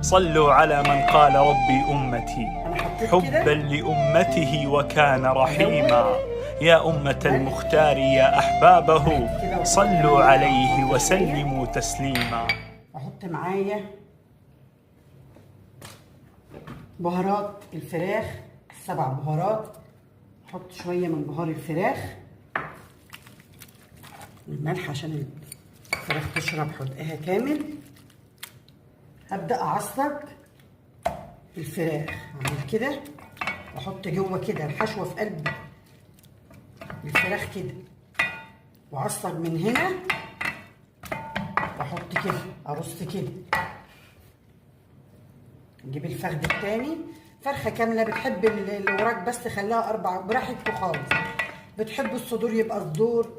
صلوا على من قال ربي أمتي حبا كده لأمته وكان رحيما. يا أمة المختار يا أحبابه صلوا عليه وسلموا تسليما. احط معايا بهارات الفراخ، 7 بهارات. احط شويه من بهار الفراخ، الملح عشان الفراخ تشرب حدقها كامل. هبدا اعصج الفراخ، اعمل كده واحط جوه كده الحشوه في قلب الفراخ كده، واعصج من هنا واحط كده، ارص كده. نجيب الفخد التاني، فرخه كامله. بتحب الوراك بس خليها 4 براحتكوا خالص. بتحبوا الصدور يبقى صدور،